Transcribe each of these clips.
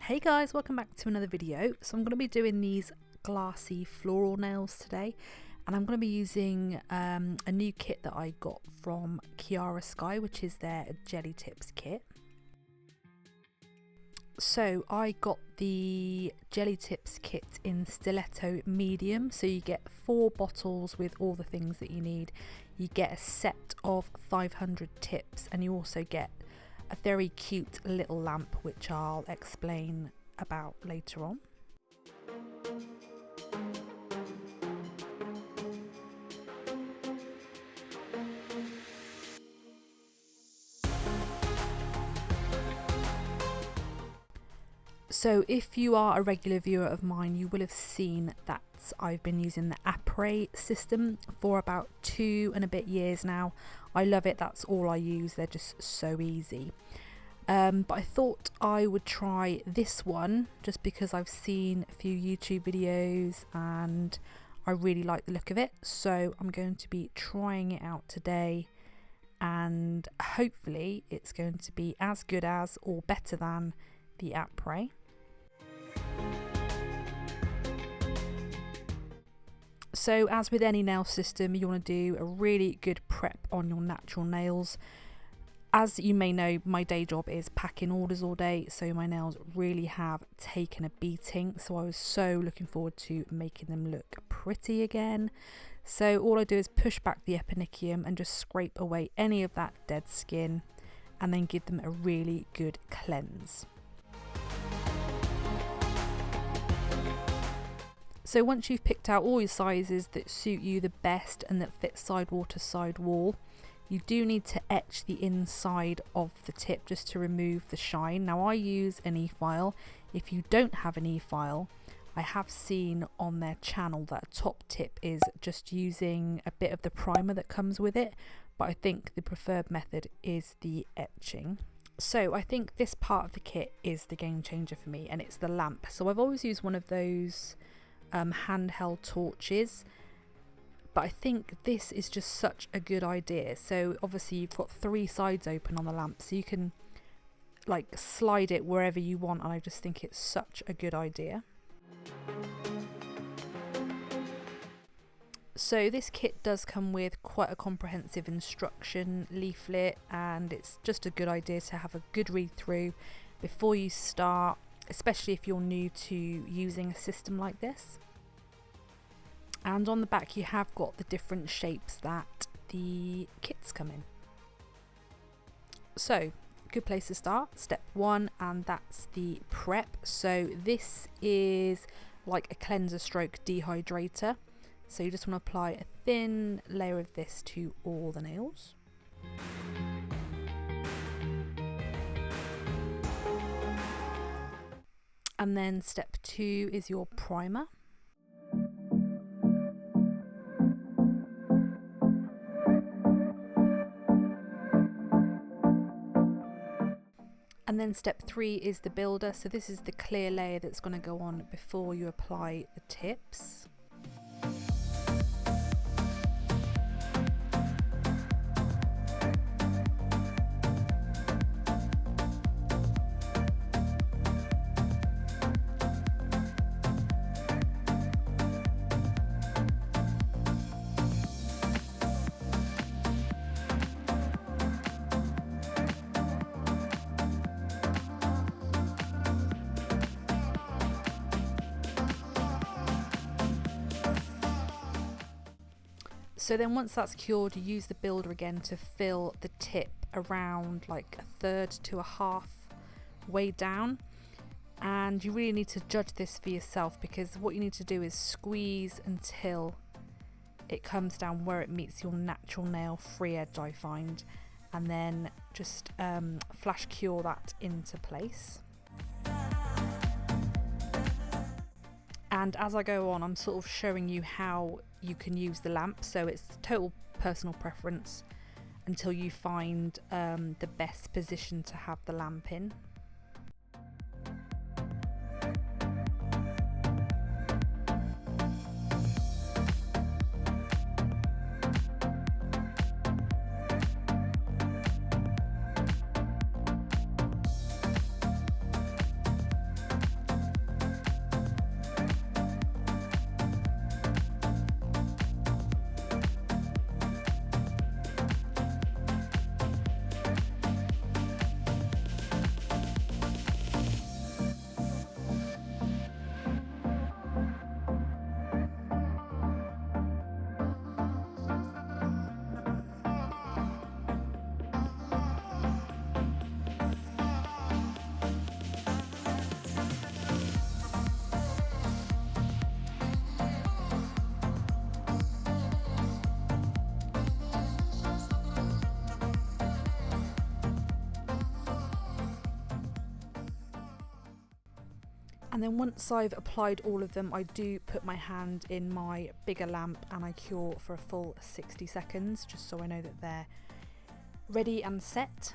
Hey guys, welcome back to another video. So I'm going to be doing these glassy floral nails today, and I'm going to be using a new kit that I got from Kiara Sky, which is their jelly tips kit. So I got the jelly tips kit in stiletto medium, so you get 4 bottles with all the things that you need. You get a set of 500 tips, and you also get a very cute little lamp, which I'll explain about later on. So if you are a regular viewer of mine, you will have seen that I've been using the Enquiries system for about 2 and a bit years now. I love it, that's all I use, they're just so easy. But I thought I would try this one just because I've seen a few YouTube videos and I really like the look of it. So I'm going to be trying it out today, and hopefully it's going to be as good as or better than the Enquiries. So as with any nail system, you want to do a really good prep on your natural nails. As you may know, my day job is packing orders all day, so my nails really have taken a beating. So I was so looking forward to making them look pretty again. So all I do is push back the eponychium and just scrape away any of that dead skin, and then give them a really good cleanse. So once you've picked out all your sizes that suit you the best and that fit side wall to side wall, you do need to etch the inside of the tip just to remove the shine. Now I use an e-file. If you don't have an e-file, I have seen on their channel that a top tip is just using a bit of the primer that comes with it, but I think the preferred method is the etching. So I think this part of the kit is the game changer for me, and it's the lamp. So I've always used one of those handheld torches, but I think this is just such a good idea. So obviously you've got 3 sides open on the lamp, so you can like slide it wherever you want, and I just think it's such a good idea. So this kit does come with quite a comprehensive instruction leaflet, and it's just a good idea to have a good read through before you start, especially if you're new to using a system like this. And on the back you have got the different shapes that the kits come in. So good place to start, step 1, and that's the prep. So this is like a cleanser stroke dehydrator, so you just want to apply a thin layer of this to all the nails. And then step 2 is your primer. And then step 3 is the builder. So this is the clear layer that's going to go on before you apply the tips. So then once that's cured, you use the builder again to fill the tip around like 1/3 to 1/2 way down. And you really need to judge this for yourself, because what you need to do is squeeze until it comes down where it meets your natural nail free edge, I find, and then just flash cure that into place. And as I go on, I'm sort of showing you how you can use the lamp, so it's total personal preference until you find the best position to have the lamp in. And then once I've applied all of them, I do put my hand in my bigger lamp and I cure for a full 60 seconds, just so I know that they're ready and set.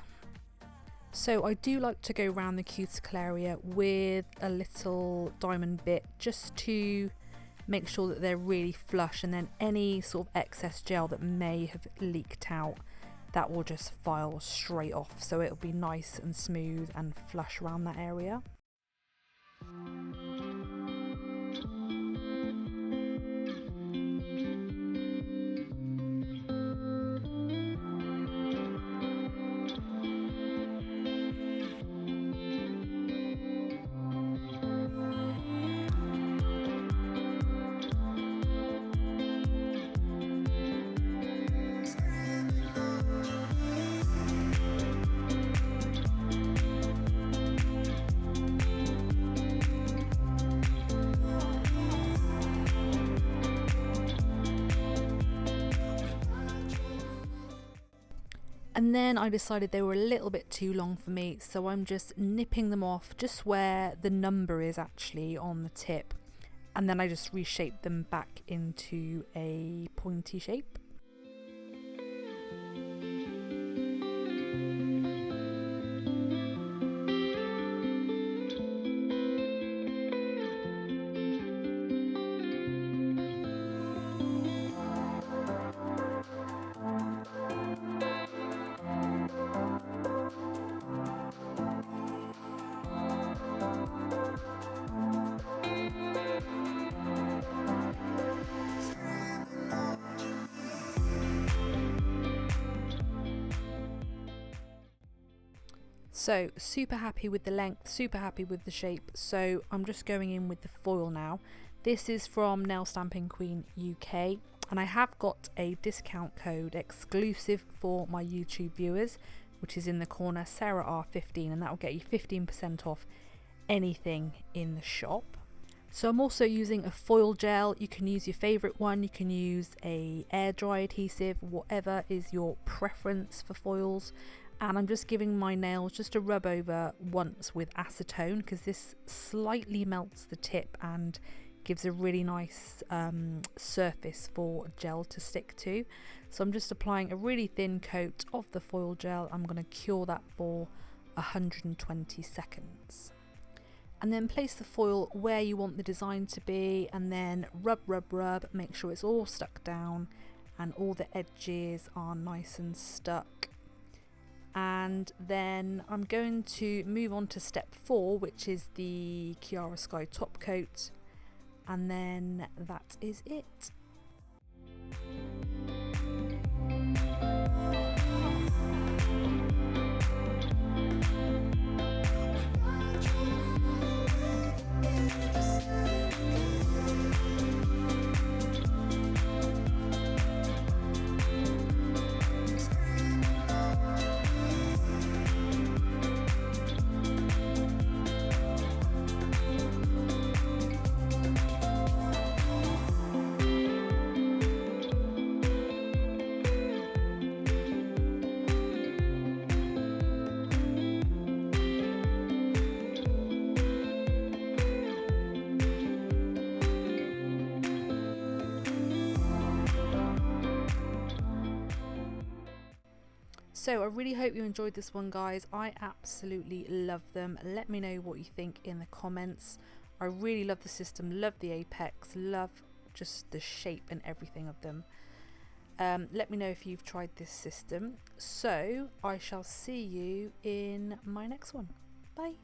So I do like to go around the cuticle area with a little diamond bit, just to make sure that they're really flush, and then any sort of excess gel that may have leaked out, that will just file straight off, so it'll be nice and smooth and flush around that area. And then I decided they were a little bit too long for me, so I'm just nipping them off just where the number is actually on the tip, and then I just reshape them back into a pointy shape. So super happy with the length, super happy with the shape, so I'm just going in with the foil now. This is from Nail Stamping Queen UK, and I have got a discount code exclusive for my YouTube viewers, which is in the corner, SarahR15, and that will get you 15% off anything in the shop. So I'm also using a foil gel. You can use your favourite one, you can use a air dry adhesive, whatever is your preference for foils. And I'm just giving my nails just a rub over once with acetone, because this slightly melts the tip and gives a really nice surface for gel to stick to. So I'm just applying a really thin coat of the foil gel. I'm going to cure that for 120 seconds. And then place the foil where you want the design to be, and then rub, make sure it's all stuck down and all the edges are nice and stuck. And then I'm going to move on to step 4, which is the Kiara Sky top coat, and then that is it. So I really hope you enjoyed this one, guys. I absolutely love them. Let me know what you think in the comments. I really love the system, love the apex, love just the shape and everything of them. Let me know if you've tried this system. So I shall see you in my next one. Bye.